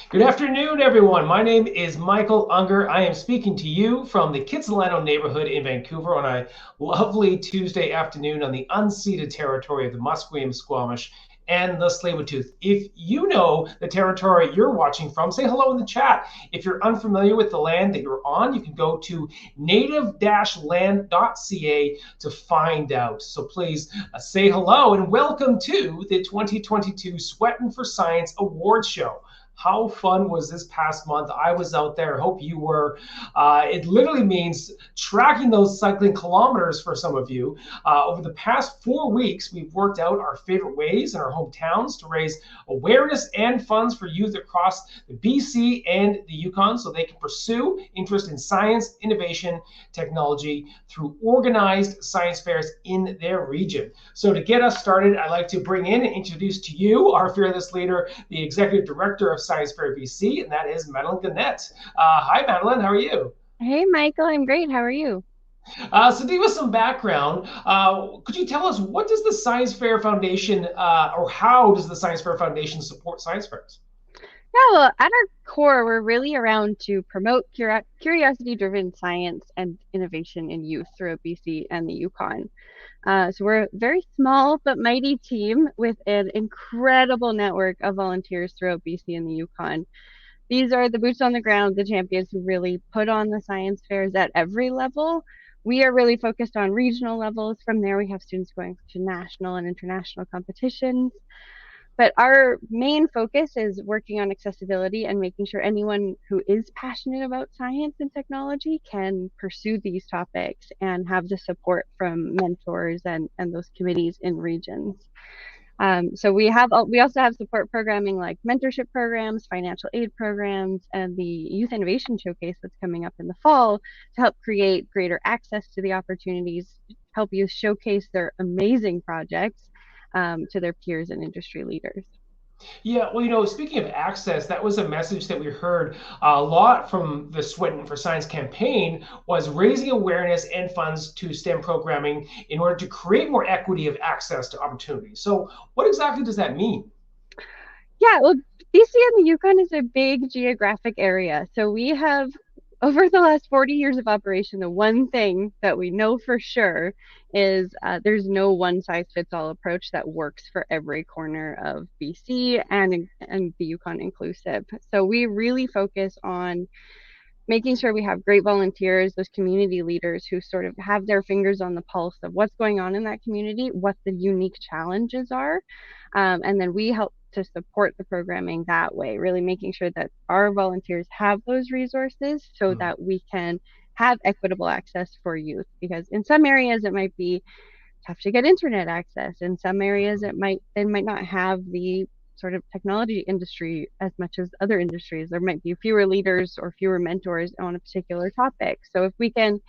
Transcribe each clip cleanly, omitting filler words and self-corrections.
Good afternoon, everyone. My name is Michael Unger. I am speaking to you from the Kitsilano neighborhood in Vancouver on a lovely Tuesday afternoon on the unceded territory of the Musqueam, Squamish, and the Tsleil-Waututh. If you know the territory you're watching from, say hello in the chat. If you're unfamiliar with the land that you're on, you can go to native-land.ca to find out. So please say hello and welcome to the 2022 Sweatin for Science Awards Show. How fun was this past month? I was out there. Hope you were. It literally means tracking those cycling kilometers for some of you. Over the past 4 weeks, we've worked out our favorite ways in our hometowns to raise awareness and funds for youth across the BC and the Yukon so they can pursue interest in science, innovation, technology through organized science fairs in their region. So to get us started, I'd like to bring in and introduce to you our fearless leader, the Executive Director of Science Fair BC, and that is Madeline Gannett. Hi, Madeline. How are you? Hey, Michael, I'm great. How are you? So, to give us some background, could you tell us what does the Science Fair Foundation, or how does the Science Fair Foundation support science fairs? Yeah, well, at our core, we're really around to promote curiosity-driven science and innovation in youth throughout BC and the Yukon. So we're a very small but mighty team with an incredible network of volunteers throughout BC and the Yukon. These are the boots on the ground, the champions who really put on the science fairs at every level. We are really focused on regional levels. From there, we have students going to national and international competitions. But our main focus is working on accessibility and making sure anyone who is passionate about science and technology can pursue these topics and have the support from mentors and those committees in regions. We also have support programming like mentorship programs, financial aid programs, and the Youth Innovation Showcase that's coming up in the fall to help create greater access to the opportunities, help youth showcase their amazing projects to their peers and industry leaders. Yeah, well, speaking of access, that was a message that we heard a lot from the Sweatin for Science campaign was raising awareness and funds to STEM programming in order to create more equity of access to opportunities. So, what exactly does that mean? Yeah, well, BC and the Yukon is a big geographic area. So we have, over the last 40 years of operation, the one thing that we know for sure is there's no one size fits all approach that works for every corner of BC and the Yukon inclusive. So we really focus on making sure we have great volunteers, those community leaders who sort of have their fingers on the pulse of what's going on in that community, what the unique challenges are. And then we help to support the programming that way, really making sure that our volunteers have those resources so Hmm. that we can have equitable access for youth. Because in some areas, it might be tough to get internet access. In some areas, they might not have the sort of technology industry as much as other industries. There might be fewer leaders or fewer mentors on a particular topic. So if we can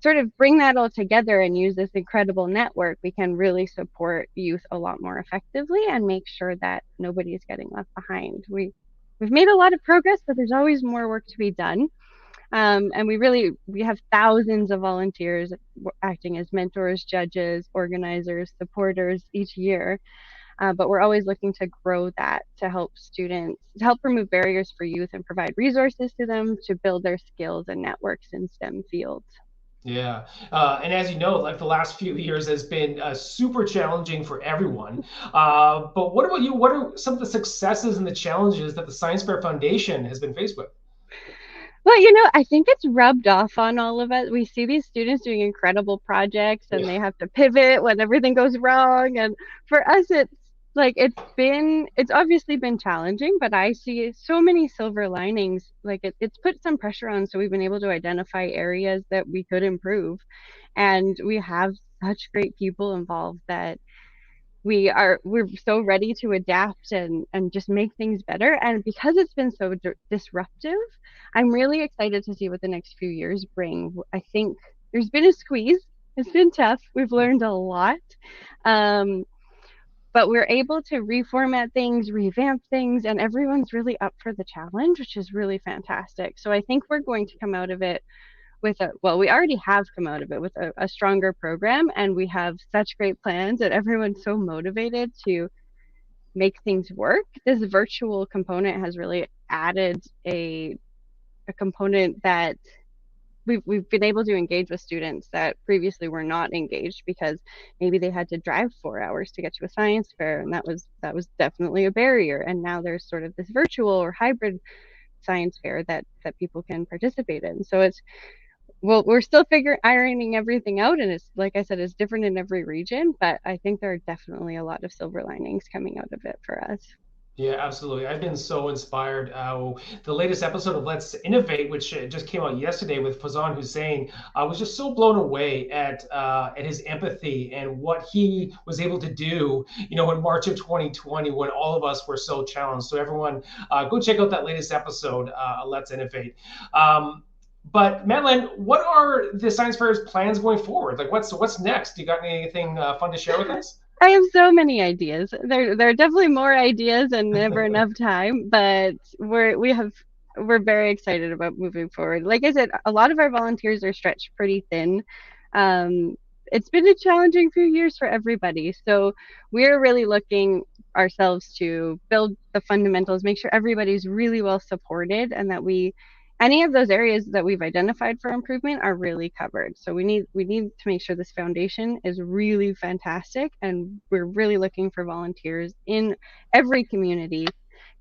sort of bring that all together and use this incredible network, we can really support youth a lot more effectively and make sure that nobody is getting left behind. We've made a lot of progress, but there's always more work to be done. And we have thousands of volunteers acting as mentors, judges, organizers, supporters each year. But we're always looking to grow that to help students, to help remove barriers for youth and provide resources to them to build their skills and networks in STEM fields. Yeah. And as you know, like the last few years has been super challenging for everyone. But what about you? What are some of the successes and the challenges that the Science Fair Foundation has been faced with? Well, I think it's rubbed off on all of us. We see these students doing incredible projects and Yeah. they have to pivot when everything goes wrong. And for us, it's obviously been challenging, but I see so many silver linings. It's put some pressure on, so we've been able to identify areas that we could improve. And we have such great people involved that we're so ready to adapt and just make things better, and because it's been so disruptive, I'm really excited to see what the next few years bring. I think there's been a squeeze. It's been tough. We've learned a lot, um, but we're able to reformat things, revamp things, and everyone's really up for the challenge, which is really fantastic. So I think we're going to come out of it we already have come out of it with a stronger program, and we have such great plans that everyone's so motivated to make things work, this virtual component has really added a component that we've been able to engage with students that previously were not engaged because maybe they had to drive 4 hours to get to a science fair, and that was definitely a barrier. And now there's sort of this virtual or hybrid science fair that people can participate in. So it's, well, we're still ironing everything out, and it's, like I said, it's different in every region, but I think there are definitely a lot of silver linings coming out of it for us. Yeah, absolutely. I've been so inspired. The latest episode of Let's Innovate, which just came out yesterday with Fazan Hussein, I was just so blown away at his empathy and what he was able to do, in March of 2020 when all of us were so challenged. So everyone, go check out that latest episode, Let's Innovate. But Madeline, what are the Science Fair's plans going forward? Like, what's next? You got anything fun to share with us? I have so many ideas. There are definitely more ideas and never enough time, but we're very excited about moving forward. Like I said, a lot of our volunteers are stretched pretty thin. It's been a challenging few years for everybody. So we're really looking ourselves to build the fundamentals, make sure everybody's really well supported, and that any of those areas that we've identified for improvement are really covered. So we need to make sure this foundation is really fantastic, and we're really looking for volunteers in every community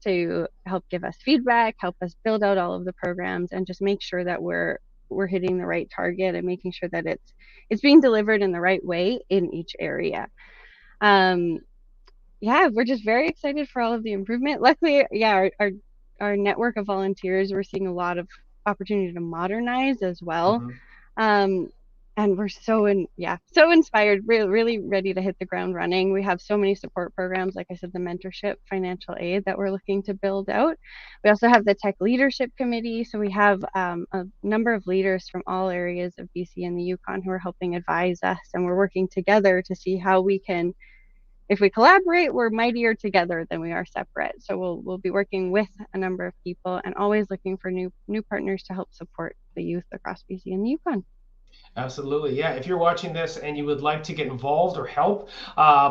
to help give us feedback, help us build out all of the programs, and just make sure that we're hitting the right target and making sure that it's being delivered in the right way in each area. Yeah, we're just very excited for all of the improvement. Luckily, yeah, our network of volunteers, we're seeing a lot of opportunity to modernize as well. Mhm. And we're so inspired, really ready to hit the ground running. We have so many support programs, like I said, the mentorship, financial aid that we're looking to build out. We also have the tech leadership committee. So we have a number of leaders from all areas of BC and the Yukon who are helping advise us, and we're working together to see how we can, if we collaborate, we're mightier together than we are separate. So we'll be working with a number of people and always looking for new partners to help support the youth across BC and the Yukon. Absolutely. Yeah. If you're watching this and you would like to get involved or help,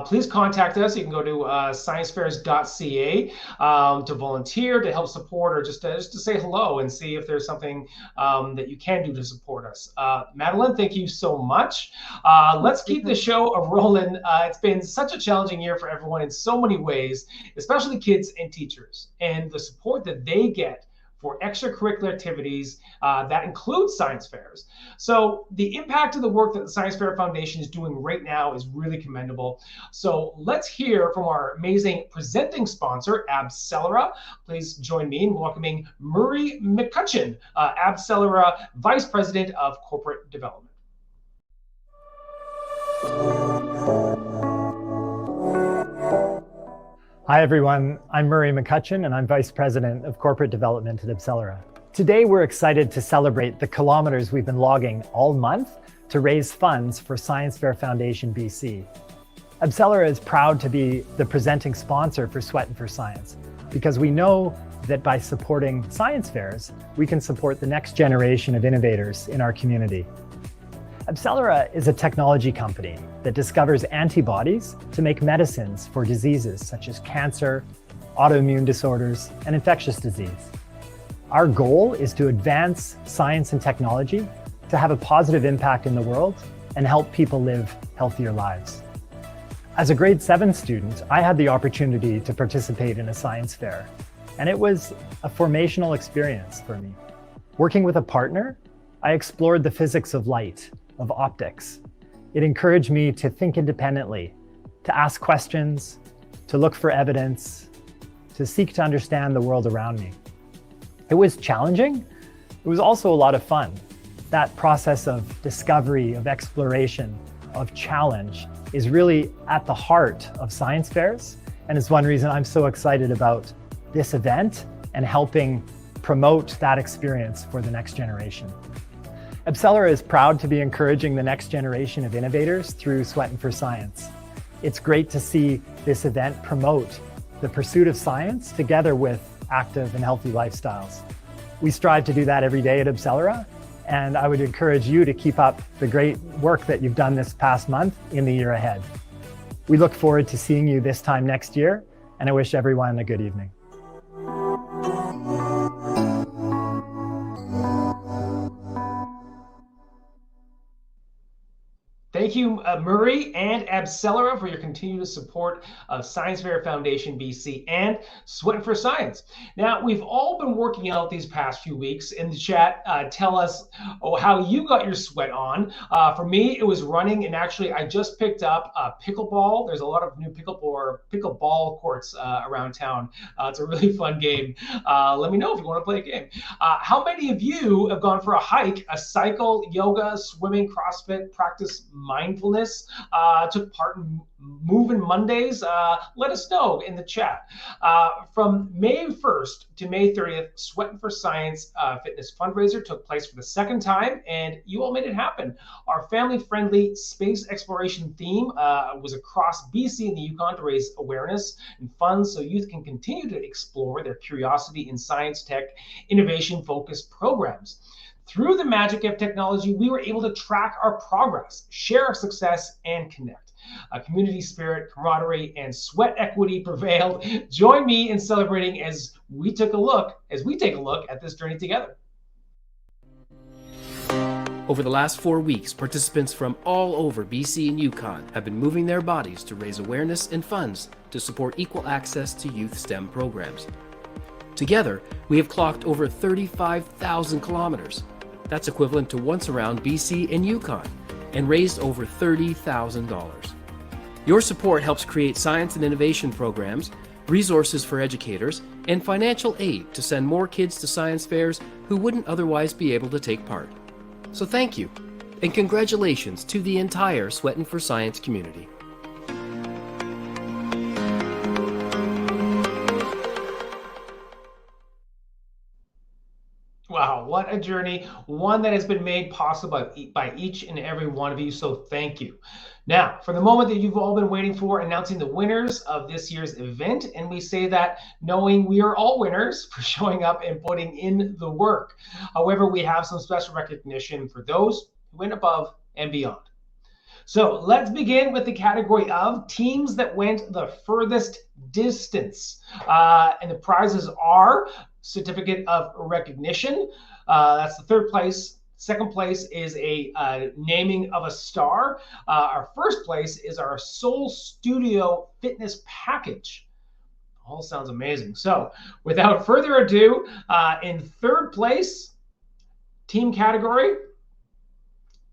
please contact us. You can go to sciencefairs.ca to volunteer, to help support, or just to say hello and see if there's something that you can do to support us. Madeline, thank you so much. Let's keep the show rolling. It's been such a challenging year for everyone in so many ways, especially kids and teachers, and the support that they get for extracurricular activities that include science fairs. So the impact of the work that the Science Fair Foundation is doing right now is really commendable. So let's hear from our amazing presenting sponsor, AbCellera. Please join me in welcoming Murray McCutcheon, AbCellera Vice President of Corporate Development. Hi everyone, I'm Murray McCutcheon and I'm Vice President of Corporate Development at AbCellera. Today we're excited to celebrate the kilometers we've been logging all month to raise funds for Science Fair Foundation BC. AbCellera is proud to be the presenting sponsor for Sweatin for Science because we know that by supporting science fairs, we can support the next generation of innovators in our community. AbCellera is a technology company that discovers antibodies to make medicines for diseases such as cancer, autoimmune disorders, and infectious disease. Our goal is to advance science and technology to have a positive impact in the world and help people live healthier lives. As a grade 7 student, I had the opportunity to participate in a science fair, and it was a formational experience for me. Working with a partner, I explored the physics of light, of optics. It encouraged me to think independently, to ask questions, to look for evidence, to seek to understand the world around me. It was challenging. It was also a lot of fun. That process of discovery, of exploration, of challenge is really at the heart of science fairs, and it's one reason I'm so excited about this event and helping promote that experience for the next generation. AbCellera is proud to be encouraging the next generation of innovators through Sweatin for Science. It's great to see this event promote the pursuit of science together with active and healthy lifestyles. We strive to do that every day at AbCellera, and I would encourage you to keep up the great work that you've done this past month in the year ahead. We look forward to seeing you this time next year, and I wish everyone a good evening. Thank you, Murray and AbCellera, for your continued support of Science Fair Foundation BC and Sweatin for Science. Now, we've all been working out these past few weeks. In the chat, tell us how you got your sweat on. For me, it was running, and actually, I just picked up pickleball. There's a lot of new pickleball courts around town. It's a really fun game. Let me know if you want to play a game. How many of you have gone for a hike, a cycle, yoga, swimming, CrossFit, practice mindfulness, took part in Moving Mondays? Let us know in the chat. From May 1st to May 30th, Sweatin for Science fitness fundraiser took place for the second time, and you all made it happen. Our family-friendly space exploration theme was across BC and the Yukon to raise awareness and funds so youth can continue to explore their curiosity in science, tech, innovation-focused programs. Through the magic of technology, we were able to track our progress, share our success, and connect. Community spirit, camaraderie, and sweat equity prevailed. Join me in celebrating as we take a look at this journey together. Over the last 4 weeks, participants from all over BC and Yukon have been moving their bodies to raise awareness and funds to support equal access to youth STEM programs. Together, we have clocked over 35,000 kilometers. That's equivalent to once around BC and Yukon, and raised over $30,000. Your support helps create science and innovation programs, resources for educators, and financial aid to send more kids to science fairs who wouldn't otherwise be able to take part. So thank you, and congratulations to the entire Sweatin for Science community. Wow, what a journey, one that has been made possible by each and every one of you, so thank you. Now, for the moment that you've all been waiting for, announcing the winners of this year's event, and we say that knowing we are all winners for showing up and putting in the work. However, we have some special recognition for those who went above and beyond. So let's begin with the category of teams that went the furthest distance. And the prizes are certificate of recognition. That's the third place. Second place is a naming of a star. Our first place is our Soul Studio Fitness Package. All sounds amazing. So without further ado, in third place, team category,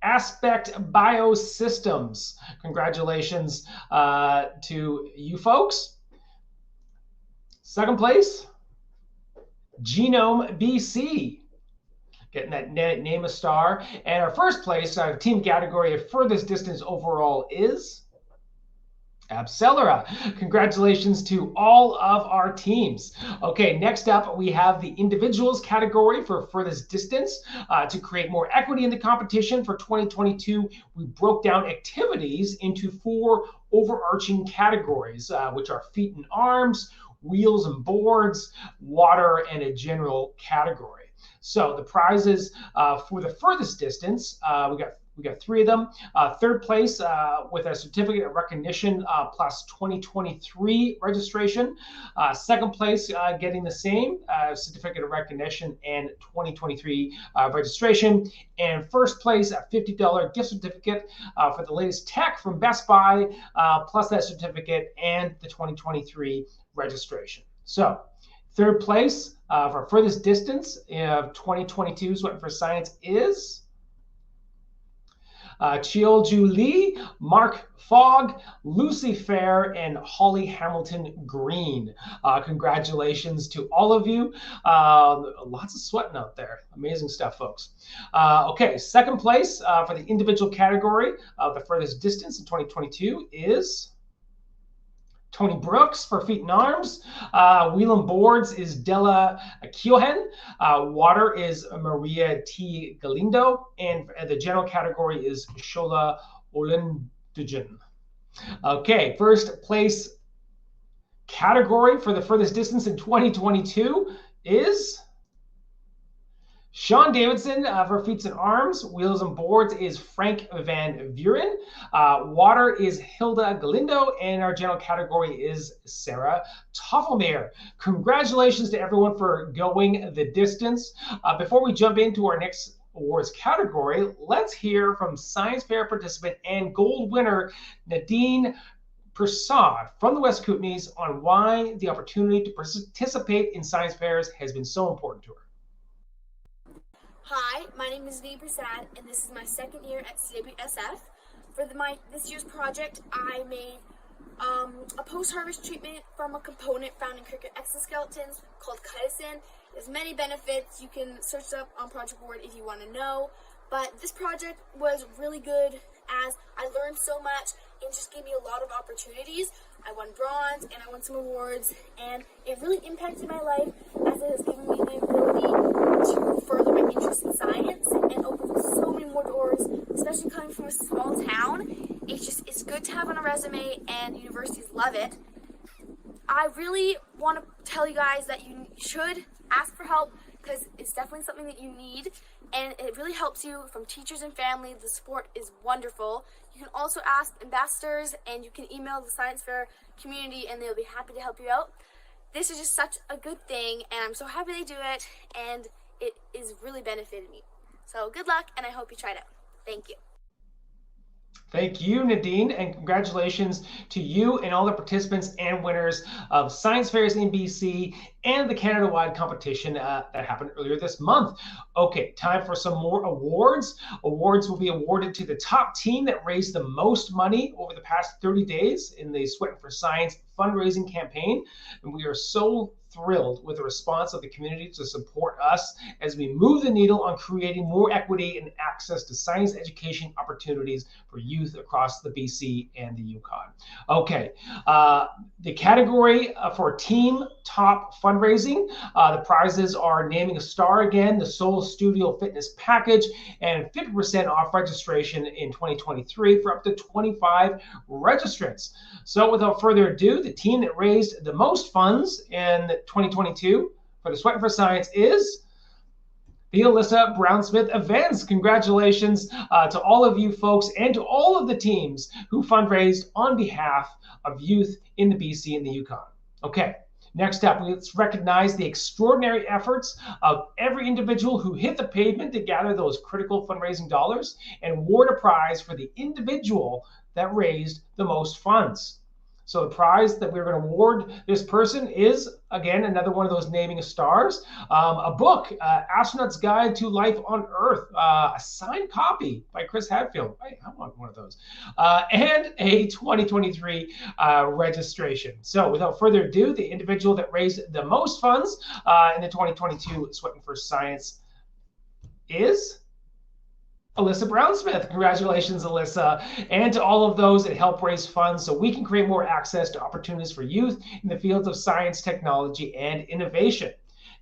Aspect Biosystems. Congratulations to you folks. Second place, Genome BC, getting that name a star. And our first place, our team category of furthest distance overall is AbCellera. Congratulations to all of our teams. Okay, next up, we have the individuals category for furthest distance. To create more equity in the competition for 2022, we broke down activities into 4 overarching categories, which are feet and arms, wheels and boards, water, and a category. So the prizes for the furthest distance, we got 3 of them. Third place with a certificate of recognition plus 2023 registration. Second place getting the same certificate of recognition and 2023 registration. And first place a $50 gift certificate for the latest tech from Best Buy plus that certificate and the 2023 registration. So third place for furthest distance of 2022 Sweatin for Science is Chiolju Lee, Mark Fogg, Lucy Fair, and Holly Hamilton Green. Congratulations to all of you. Lots of sweating out there. Amazing stuff, folks. Okay, second place for the individual category of the furthest distance in 2022 is Tony Brooks for feet and arms. Wheel and boards is Della Kiohen. Water is Maria T. Galindo. And the general category is Shola Olendujan. Okay, first place category for the furthest distance in 2022 is Sean Davidson for Feats and Arms. Wheels and Boards is Frank Van Vuren. Water is Hilda Galindo. And our general category is Sarah Toffelmeyer. Congratulations to everyone for going the distance. Before we jump into our next awards category, let's hear from science fair participant and gold winner Nadine Prasad from the West Kootenays on why the opportunity to participate in science fairs has been so important to her. Hi, my name is Nadine Prasad, and this is my second year at CWSF. For this year's project, I made a post-harvest treatment from a component found in cricket exoskeletons called chitosan. There's many benefits. You can search it up on Project Board if you want to know. But this project was really good as I learned so much and just gave me a lot of opportunities. I won bronze and I won some awards, and it really impacted my life as it has given me the ability to further my interest in science and open so many more doors, especially coming from a small town. It's good to have on a resume, and universities love it. I really want to tell you guys that you should ask for help because it's definitely something that you need, and it really helps you from teachers and family. The support is wonderful. You can also ask ambassadors, and you can email the science fair community, and they'll be happy to help you out. This is just such a good thing, and I'm so happy they do it, and it is really benefited me. So good luck, and I hope you try it out. Thank you. Thank you, Nadine, and congratulations to you and all the participants and winners of science fairs in BC and the Canada-wide competition that happened earlier this month. Okay, time for some more awards. Awards will be awarded to the top team that raised the most money over the past 30 days in the Sweatin for Science fundraising campaign. And we are so thrilled with the response of the community to support us as we move the needle on creating more equity and access to science education opportunities for youth across the BC and the Yukon. Okay, the category for team top fundraising, the prizes are naming a star again, the Soul Studio Fitness Package, and 50% off registration in 2023 for up to 25 registrants. So without further ado, the team that raised the most funds in 2022 for the Sweatin for Science is the Alyssa Brown-Smith Events. Congratulations to all of you folks and to all of the teams who fundraised on behalf of youth in the BC and the Yukon. Okay, next up, let's recognize the extraordinary efforts of every individual who hit the pavement to gather those critical fundraising dollars and award a prize for the individual that raised the most funds. So the prize that we're going to award this person is, again, another one of those naming of stars, a book, Astronaut's Guide to Life on Earth, a signed copy by Chris Hadfield. I want one of those. And a 2023 registration. So without further ado, the individual that raised the most funds in the 2022 Sweatin for Science is Alyssa Brown-Smith. Congratulations, Alyssa, and to all of those that help raise funds so we can create more access to opportunities for youth in the fields of science, technology, and innovation.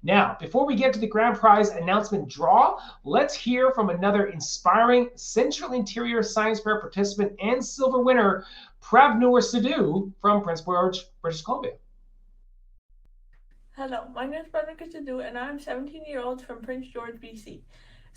Now, before we get to the grand prize announcement draw, let's hear from another inspiring Central Interior Science Fair participant and silver winner, Pravnoor Sidhu from Prince George, British Columbia. Hello, my name is Pravnoor Sidhu, and I'm 17-year-old from Prince George, BC.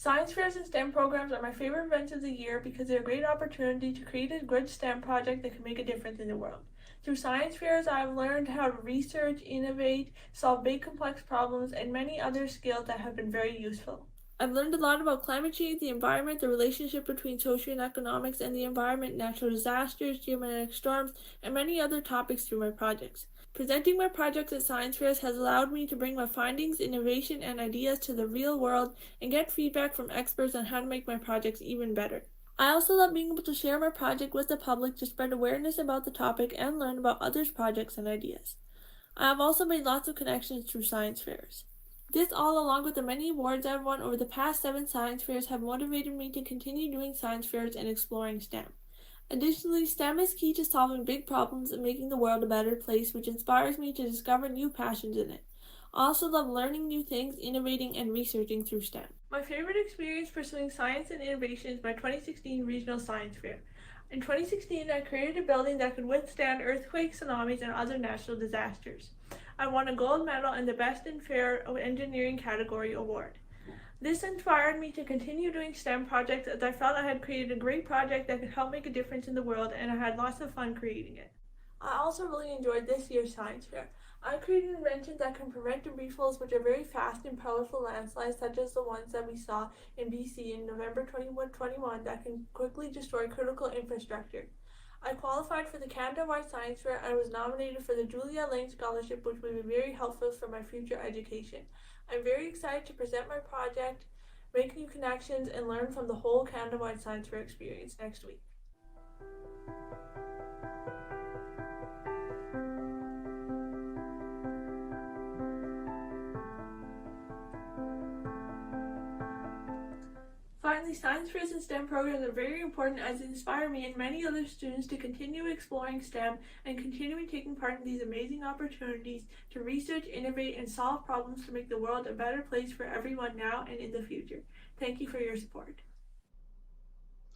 Science fairs and STEM programs are my favorite events of the year because they're a great opportunity to create a good STEM project that can make a difference in the world. Through science fairs, I've learned how to research, innovate, solve big complex problems, and many other skills that have been very useful. I've learned a lot about climate change, the environment, the relationship between social and economics and the environment, natural disasters, geomagnetic storms, and many other topics through my projects. Presenting my projects at science fairs has allowed me to bring my findings, innovation, and ideas to the real world and get feedback from experts on how to make my projects even better. I also love being able to share my project with the public to spread awareness about the topic and learn about others' projects and ideas. I have also made lots of connections through science fairs. This, all along with the many awards I've won over the past 7 science fairs, have motivated me to continue doing science fairs and exploring STEM. Additionally, STEM is key to solving big problems and making the world a better place, which inspires me to discover new passions in it. I also love learning new things, innovating, and researching through STEM. My favorite experience pursuing science and innovation is my 2016 Regional Science Fair. In 2016, I created a building that could withstand earthquakes, tsunamis, and other natural disasters. I won a gold medal and the Best in Fair Engineering category award. This inspired me to continue doing STEM projects as I felt I had created a great project that could help make a difference in the world, and I had lots of fun creating it. I also really enjoyed this year's science fair. I created inventions that can prevent debris flows, which are very fast and powerful landslides, such as the ones that we saw in BC in November 2021 that can quickly destroy critical infrastructure. I qualified for the Canada-wide Science Fair and was nominated for the Julia Lane Scholarship, which will be very helpful for my future education. I'm very excited to present my project, make new connections, and learn from the whole Canada-wide Science Fair experience next week. Finally, science fairs and STEM programs are very important as they inspire me and many other students to continue exploring STEM and continuing taking part in these amazing opportunities to research, innovate, and solve problems to make the world a better place for everyone now and in the future. Thank you for your support.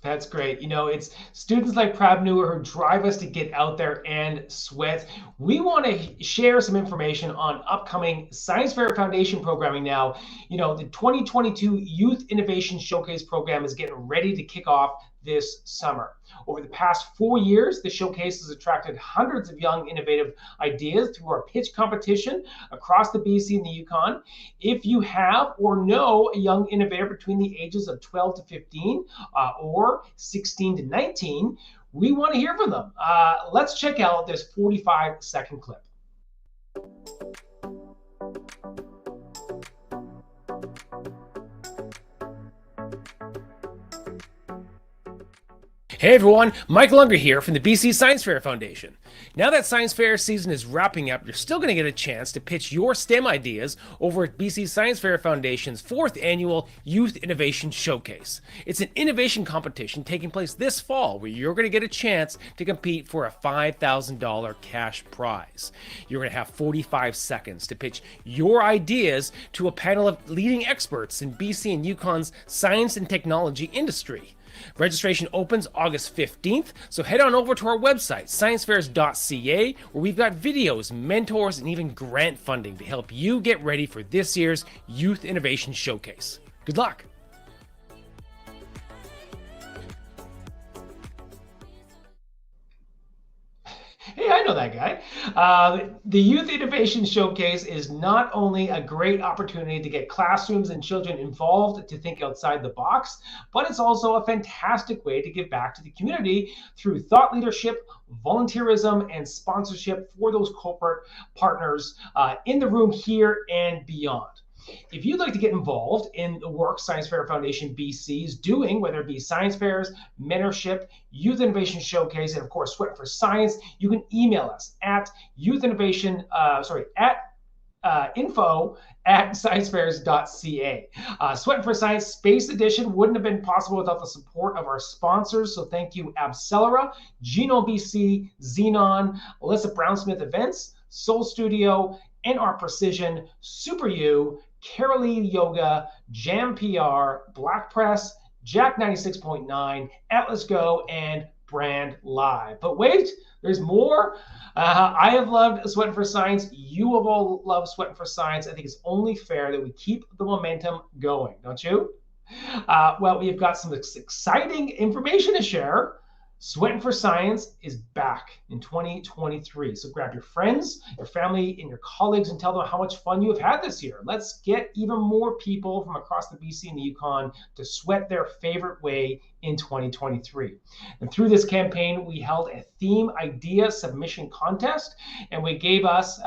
That's great. You know, it's students like Prabhu who drive us to get out there and sweat. We want to share some information on upcoming Science Fair Foundation programming now. You know, the 2022 Youth Innovation Showcase program is getting ready to kick off this summer. Over the past 4 years, the showcase has attracted hundreds of young innovative ideas through our pitch competition across the BC and the Yukon. If you have or know a young innovator between the ages of 12 to 15 or 16 to 19, we want to hear from them. Let's check out this 45-second clip. Hey everyone, Michael Unger here from the BC Science Fair Foundation. Now that Science Fair season is wrapping up, you're still going to get a chance to pitch your STEM ideas over at BC Science Fair Foundation's 4th annual Youth Innovation Showcase. It's an innovation competition taking place this fall where you're going to get a chance to compete for a $5,000 cash prize. You're going to have 45 seconds to pitch your ideas to a panel of leading experts in BC and Yukon's science and technology industry. Registration opens August 15th, so head on over to our website, sciencefairs.ca, where we've got videos, mentors, and even grant funding to help you get ready for this year's Youth Innovation Showcase. Good luck! Hey, I know that guy. The Youth Innovation Showcase is not only a great opportunity to get classrooms and children involved to think outside the box, but it's also a fantastic way to give back to the community through thought leadership, volunteerism, and sponsorship for those corporate partners in the room here and beyond. If you'd like to get involved in the work Science Fair Foundation BC is doing, whether it be science fairs, mentorship, Youth Innovation Showcase, and of course, Sweatin for Science, you can email us at info@sciencefairs.ca. Sweatin for Science Space Edition wouldn't have been possible without the support of our sponsors. So thank you, AbCellera, Genome BC, Xenon, Alyssa Brownsmith Events, Soul Studio, NR Precision, Super U, Carolee Yoga, Jam PR, Black Press, Jack 96.9, Atlas Go, and Brand Live. But wait, there's more. I have loved Sweatin for Science. You have all loved Sweatin for Science. I think it's only fair that we keep the momentum going, don't you? Well, we've got some exciting information to share. Sweatin for Science is back in 2023. So grab your friends, your family, and your colleagues and tell them how much fun you have had this year. Let's get even more people from across the BC and the Yukon to sweat their favorite way in 2023. And through this campaign, we held a theme idea submission contest, and you gave us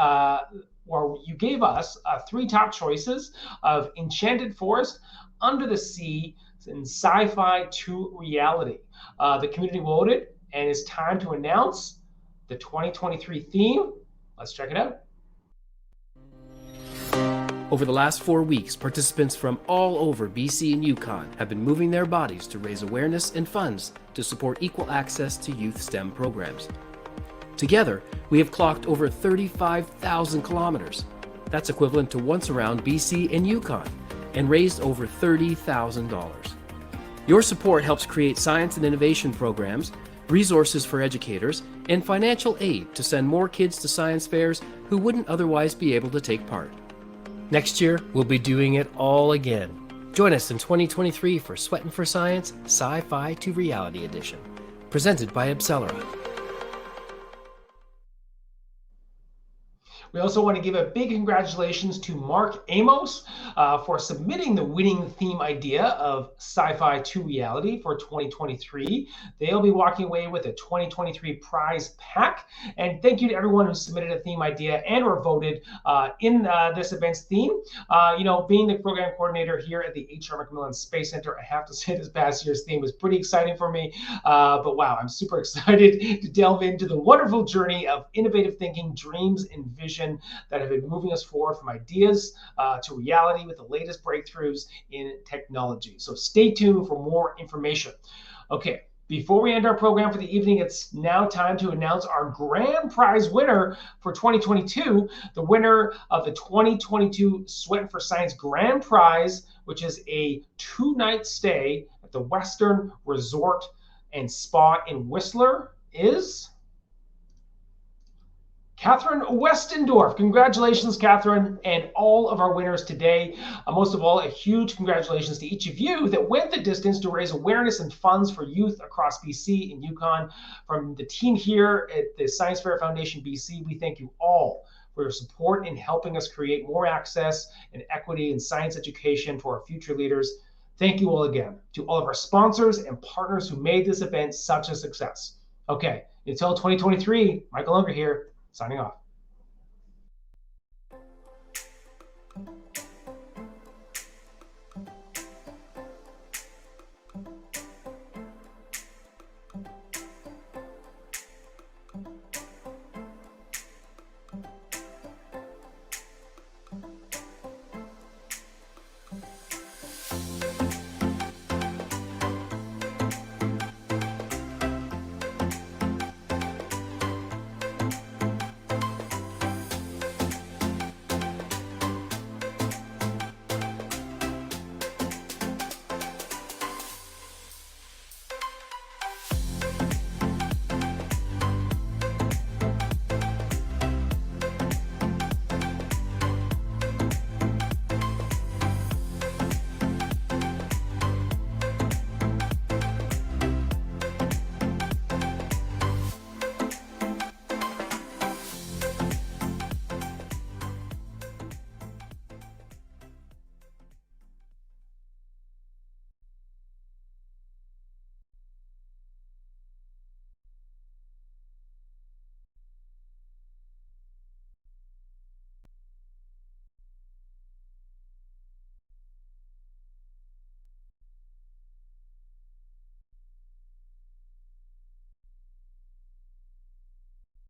3 top choices of Enchanted Forest, Under the Sea, and Sci-Fi to Reality. The community voted, and it's time to announce the 2023 theme. Let's check it out. Over the last 4 weeks, participants from all over BC and Yukon have been moving their bodies to raise awareness and funds to support equal access to youth STEM programs. Together, we have clocked over 35,000 kilometers. That's equivalent to once around BC and Yukon, and raised over $30,000. Your support helps create science and innovation programs, resources for educators, and financial aid to send more kids to science fairs who wouldn't otherwise be able to take part. Next year, we'll be doing it all again. Join us in 2023 for Sweatin' for Science Sci-Fi to Reality Edition, presented by AbCellera. We also want to give a big congratulations to Mark Amos for submitting the winning theme idea of Sci-Fi to Reality for 2023. They'll be walking away with a 2023 prize pack. And thank you to everyone who submitted a theme idea and or voted in this event's theme. Being the program coordinator here at the H.R. McMillan Space Center, I have to say this past year's theme was pretty exciting for me. But wow, I'm super excited to delve into the wonderful journey of innovative thinking, dreams, and vision that have been moving us forward from ideas to reality with the latest breakthroughs in technology. So stay tuned for more information. Okay, before we end our program for the evening, it's now time to announce our grand prize winner for 2022, the winner of the 2022 Sweatin' for Science Grand Prize, which is a 2-night stay at the Western Resort and Spa in Whistler, is Catherine Westendorf. Congratulations, Catherine, and all of our winners today. Most of all, a huge congratulations to each of you that went the distance to raise awareness and funds for youth across BC and Yukon. From the team here at the Science Fair Foundation BC, we thank you all for your support in helping us create more access and equity in science education for our future leaders. Thank you all again to all of our sponsors and partners who made this event such a success. Okay, until 2023, Michael Unger here, signing off.